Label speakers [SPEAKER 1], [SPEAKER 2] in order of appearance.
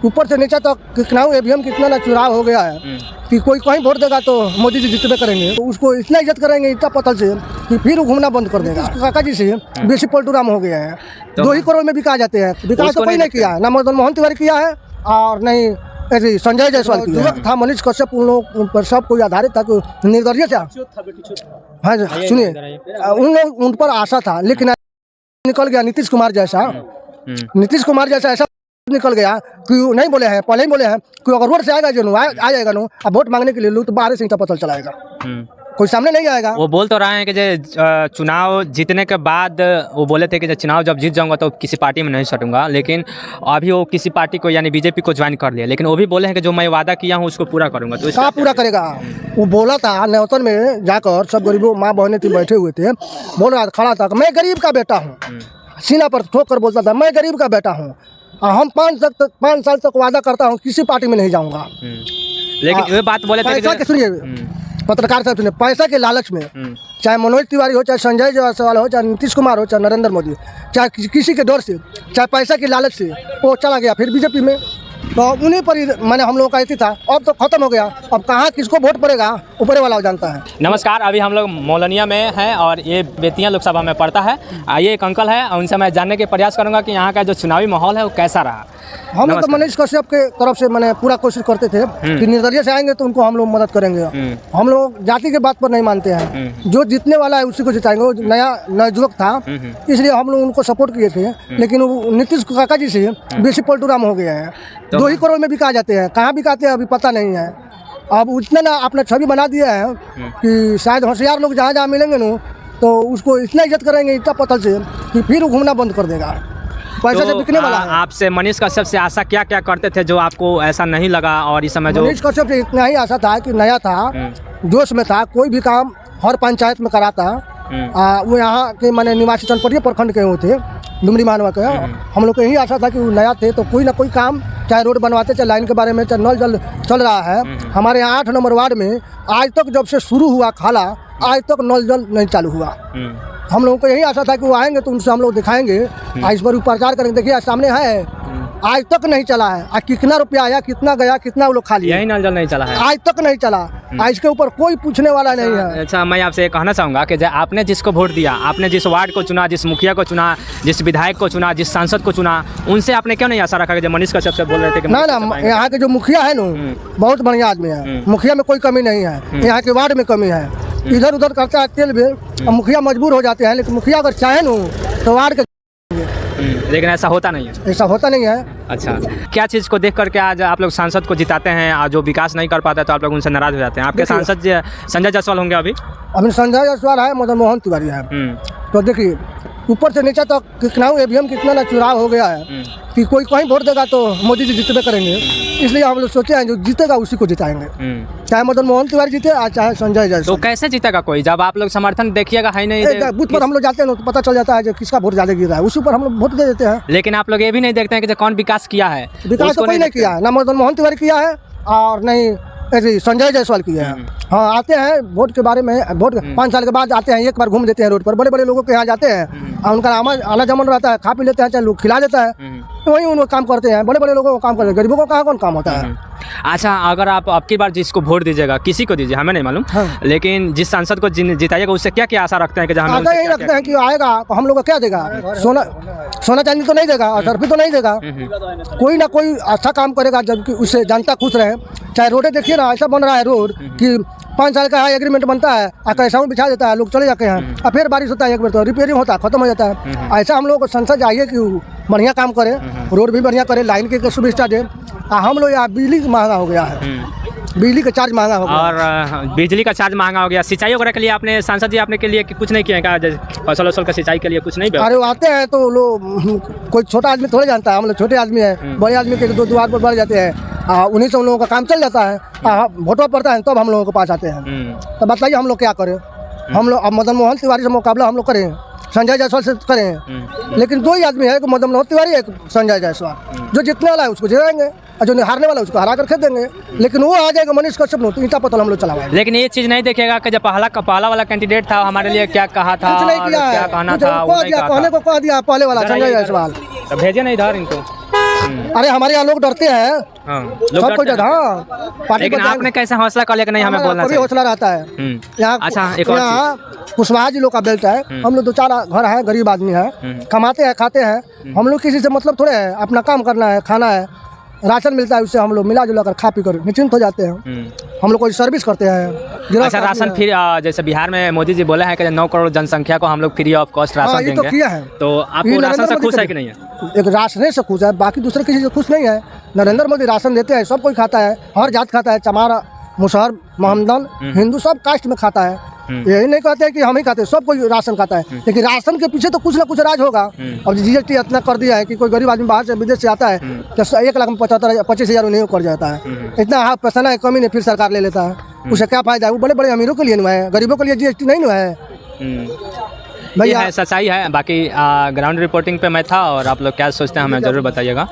[SPEAKER 1] ऊपर से नीचे तक कितना ईवीएम कितना ना चुराव हो गया है कि कोई कहीं वोट देगा तो मोदी जी जितने करेंगे तो उसको इतना इज्जत करेंगे इतना पतल से कि फिर वो घूमना बंद कर देगा। काका जी से बेसी पलटूराम हो गया है, 2 ही करोड़ में बिका जाते हैं। विकास तो कोई नहीं किया है, ना मदन मोहन तिवारी किया है और नहीं ऐसे संजय जायसवाल युवक था, मनीष कश्यप, उन लोग पर सब कोई आधारित था कि निर्दलीय था। हाँ सुनिए, उन लोग उन पर आशा था, लेकिन निकल गया नीतीश कुमार जैसा ऐसा निकल गया कि नहीं बोले हैं, पहले ही बोले हैं कि अगर रोड से आएगा जो आ जाएगा नो, अब वोट मांगने के लिए लोग तो बाहर से पता चलाएगा, कोई सामने नहीं आएगा।
[SPEAKER 2] वो बोल तो रहे हैं कि चुनाव जीतने के बाद वो बोले थे कि चुनाव जब जीत जाऊंगा तो किसी पार्टी में नहीं सटूंगा, लेकिन अभी वो किसी पार्टी को यानी बीजेपी को ज्वाइन कर लिया, लेकिन वो भी बोले हैं कि जो मैं वादा किया हूँ उसको पूरा करूंगा। तो
[SPEAKER 1] कहाँ पूरा करेगा? वो बोला था न्योतन में जाकर, सब गरीबों माँ बहने थी बैठे हुए थे, बोल रहा खड़ा था मैं गरीब का बेटा हूँ, सीना पर ठोक कर बोलता था मैं गरीब का बेटा हूँ, हम 5 साल तक वादा करता हूँ किसी पार्टी में नहीं जाऊँगा।
[SPEAKER 2] लेकिन ये बात बोले थे कि
[SPEAKER 1] सुनिए पत्रकार साहब, सुनिए, पैसा के लालच में चाहे मनोज तिवारी हो, चाहे संजय जायसवाल हो, चाहे नीतीश कुमार हो, चाहे नरेंद्र मोदी, चाहे किसी के डर से, चाहे पैसा के लालच से वो चला गया फिर बीजेपी में, तो उन्हीं पर ही मैंने हम लोगों का इति था। अब तो खत्म हो गया, अब कहाँ किसको वोट पड़ेगा ऊपर वाला जानता है।
[SPEAKER 2] नमस्कार, अभी हम लोग मौलनिया में हैं और ये बेतिया लोकसभा में पड़ता है। ये एक अंकल है, उनसे मैं जानने के प्रयास करूंगा कि यहाँ का जो चुनावी माहौल है वो कैसा रहा।
[SPEAKER 1] हम लोग तो मनीष कश्यप के तरफ से मैंने पूरा कोशिश करते थे कि निर्दलीय से आएंगे तो उनको हम लोग मदद करेंगे। हम लोग जाति के बात पर नहीं मानते हैं, जो जीतने वाला है उसी को जिताएंगे। वो नया युवक था इसलिए हम लोग उनको सपोर्ट किए थे, लेकिन नीतीश काका जी से बेसी पलटूराम हो गया है। 2 ही करोड़ में बिका जाते हैं, कहाँ बिकाते हैं अभी पता नहीं है। अब उतने ना अपना छवि बना दिया है कि शायद होशियार लोग जहाँ जहाँ मिलेंगे न तो उसको इतना इज्जत करेंगे इतना पतल से कि फिर वो घूमना बंद कर देगा, पैसा से बिकने वाला है।
[SPEAKER 2] आपसे मनीष कश्यप से आशा क्या क्या करते थे जो आपको ऐसा नहीं लगा? और इस समय जो
[SPEAKER 1] मनीष कश्यप से इतना ही आशा था कि नया था, जोश में था, कोई भी काम हर पंचायत में कराता। वो यहाँ के मैंने निवासी जनपदीय प्रखंड के वो थे, डुमरी मानवा के। हम लोग को यही आशा था कि वो नया थे तो कोई ना कोई काम, चाहे रोड बनवाते, चाहे लाइन के बारे में, चाहे नल जल चल रहा है। हमारे यहाँ 8 नंबर वार्ड में आज तक जब से शुरू हुआ खाला, आज तक नल जल नहीं चालू हुआ। हम लोगों को यही आशा था कि वो आएंगे तो उनसे हम लोग दिखाएंगे, इस पर प्रचार करेंगे। देखिए सामने है, आज तक नहीं चला है। कितना रुपया आया, कितना गया, कितना वो लोग खा लिया,
[SPEAKER 2] यही नल जल नहीं चला है,
[SPEAKER 1] आज तक नहीं चला। इसके ऊपर कोई पूछने वाला नहीं है।
[SPEAKER 2] अच्छा, मैं आपसे ये कहना चाहूँगा कि आपने जिसको वोट दिया, आपने जिस वार्ड को चुना, जिस मुखिया को चुना, जिस विधायक को चुना, जिस सांसद को चुना, उनसे आपने क्यों नहीं आशा रखा कि जब मनीष कश्यप से बोल रहे थे कि
[SPEAKER 1] ना यहाँ के जो मुखिया है न बहुत बढ़िया आदमी है, मुखिया में कोई कमी नहीं है। यहाँ के वार्ड में कमी है, इधर उधर करता है तेल भी, मुखिया मजबूर हो जाते हैं। लेकिन मुखिया अगर चाहे न तो वार्ड के,
[SPEAKER 2] लेकिन ऐसा होता नहीं है,
[SPEAKER 1] ऐसा होता नहीं है।
[SPEAKER 2] अच्छा, क्या चीज़ को देख करके आज आप लोग सांसद को जिताते हैं और जो विकास नहीं कर पाता तो आप लोग उनसे नाराज हो जाते हैं? आपके सांसद संजय जायसवाल होंगे अभी
[SPEAKER 1] संजय जायसवाल है, मदन मोहन तिवारी है। तो देखिए ऊपर से नीचे तक कितना ईवीएम कितना ना चुराव हो गया है कि कोई कहीं वोट देगा तो मोदी जी जितने करेंगे। इसलिए हम लोग सोचे हैं जो जीतेगा उसी को जिताएंगे, चाहे मदन मोहन तिवारी जीते और चाहे संजय जायसवाल।
[SPEAKER 2] तो कैसे जीतेगा कोई जब आप लोग समर्थन देखिएगा है नहीं?
[SPEAKER 1] बूथ पर हम लोग जाते हैं तो पता चल जाता है जो किसका वोट ज्यादा गिर रहा है, उसी पर हम लोग वोट दे देते हैं।
[SPEAKER 2] लेकिन आप लोग ये भी नहीं देखते हैं कि कौन विकास किया है?
[SPEAKER 1] विकास तो कोई नहीं किया है, ना मदन मोहन तिवारी किया है और नहीं ऐसे संजय जायसवाल किया है। हाँ, आते हैं वोट के बारे में, वोट 5 साल के बाद आते हैं, एक बार घूम देते हैं रोड पर, बड़े बड़े लोगों के यहाँ जाते हैं और उनका आना जमन रहता है, खा पी लेते हैं, चाहे लोग खिला देता है, तो वही उन काम करते हैं। बड़े बड़े लोगों को काम करते हैं, गरीबों को कहाँ कौन काम होता है।
[SPEAKER 2] अच्छा, अगर आप अब की बार जिसको वोट दीजिएगा, किसी को दीजिए हमें नहीं मालूम, लेकिन जिस सांसद को जिताइएगा उससे क्या क्या आशा रखते हैं कि
[SPEAKER 1] आशा यही रखते हैं कि आएगा तो हम लोग को क्या देगा? सोना चांदी तो नहीं देगा, अशर्फी तो नहीं देगा, कोई ना कोई अच्छा काम करेगा जबकि उससे जनता खुश रहे। चाहे रोडें देखिए ना, ऐसा बन रहा है रोड कि 5 साल का एग्रीमेंट बनता है, कैसा बिछा देता है, लोग चले जाते हैं, और फिर बारिश होता है, एक बार तो रिपेयरिंग होता है, खत्म हो जाता है। ऐसा हम लोग को संसद चाहिए कि बढ़िया काम करे, रोड भी बढ़िया करे, लाइन की सुविधा दे। हम लोग यहाँ बिजली महंगा हो गया है, बिजली का चार्ज महंगा हो गया
[SPEAKER 2] और बिजली का चार्ज महंगा हो गया। सिंचाई वगैरह के लिए आपने सांसद जी आपने के लिए कुछ नहीं किया क्या? फसल वसल का सिंचाई के लिए कुछ नहीं?
[SPEAKER 1] अरे आते हैं तो लोग, कोई छोटा आदमी थोड़े जानता है, हम लोग छोटे आदमी है, बड़े आदमी के 2 द्वार पर बढ़ जाते हैं, उन्हीं से उन लोगों का काम चल जाता है। वोटवा पड़ता है तब हम लोगों के पास आते हैं। तो बताइए हम लोग क्या करें? हम लोग अब मदन मोहन तिवारी से मुकाबला हम लोग करें, संजय जायसवाल से करें, लेकिन 2 ही आदमी है, एक मदन मोहन तिवारी, एक संजय जायसवाल। जो जीतने वाला है उसको जिताएंगे और जो हारने वाला है उसको हरा कर खेल देंगे। लेकिन वो आ जाएगा मनीष कश्यप तो ईंटा पत्थर हम लोग चलाएंगे।
[SPEAKER 2] लेकिन ये चीज़ नहीं देखेगा कि जब पहला वाला कैंडिडेट था हमारे लिए क्या कहा था,
[SPEAKER 1] कुछ नहीं किया है,
[SPEAKER 2] क्या कहना था,
[SPEAKER 1] कहने को कह दिया पहले वाला संजय जायसवाल।
[SPEAKER 2] भेजे नहीं इधर इनको।
[SPEAKER 1] अरे हमारे यहाँ लोग डरते हैं,
[SPEAKER 2] हाँ, लोग
[SPEAKER 1] सब कुछ
[SPEAKER 2] डरते हैं।
[SPEAKER 1] हाँ पार्टी
[SPEAKER 2] लेकिन
[SPEAKER 1] को
[SPEAKER 2] आपने कैसे हौसला कर लिया कि नहीं हमें बोलना
[SPEAKER 1] कभी
[SPEAKER 2] चाहिए?
[SPEAKER 1] हौसला रहता है। यहाँ
[SPEAKER 2] अच्छा, एक और
[SPEAKER 1] यहाँ कुशवाहा जी लोग का बेल्ट है, हम लोग 2-4 घर है, गरीब आदमी है, कमाते हैं खाते हैं, हम लोग किसी से मतलब थोड़े है, अपना काम करना है, खाना है, राशन मिलता है, उससे हम लोग मिला जुला कर खा पी कर निश्चिंत हो जाते हैं। हम लोग कोई सर्विस करते हैं।
[SPEAKER 2] अच्छा, राशन फ्री, जैसे बिहार में मोदी जी बोले हैं कि 9 करोड़ जनसंख्या को हम लोग फ्री ऑफ कॉस्ट राशन
[SPEAKER 1] ये तो
[SPEAKER 2] देंगे,
[SPEAKER 1] किया है।
[SPEAKER 2] तो आपको राशन से खुश है कि नहीं है?
[SPEAKER 1] एक राशन से खुश है, बाकी दूसरे किसी से खुश नहीं है। नरेंद्र मोदी राशन देते हैं, सब कोई खाता है, हर जात खाता है, चमार, मुसहर, मोहम्मदन, हिंदू सब कास्ट में खाता है। यही नहीं कहते हैं कि हम ही खाते हैं, सब कोई राशन खाता है, लेकिन राशन के पीछे तो कुछ ना कुछ राज होगा। अब जीएसटी इतना कर दिया है कि कोई गरीब आदमी बाहर से विदेश से आता है तो 1,75,000 उन्हें कर जाता है। इतना हाँ पैसा है कमी नहीं, फिर सरकार ले लेता है, उसे क्या फायदा है? वो बड़े बड़े अमीरों के लिए नहीं है, गरीबों के लिए जीएसटी नहीं है
[SPEAKER 2] ये है, सच्चाई है। बाकी ग्राउंड रिपोर्टिंग पे मैं था, और आप लोग क्या सोचते हैं हमें ज़रूर बताइएगा।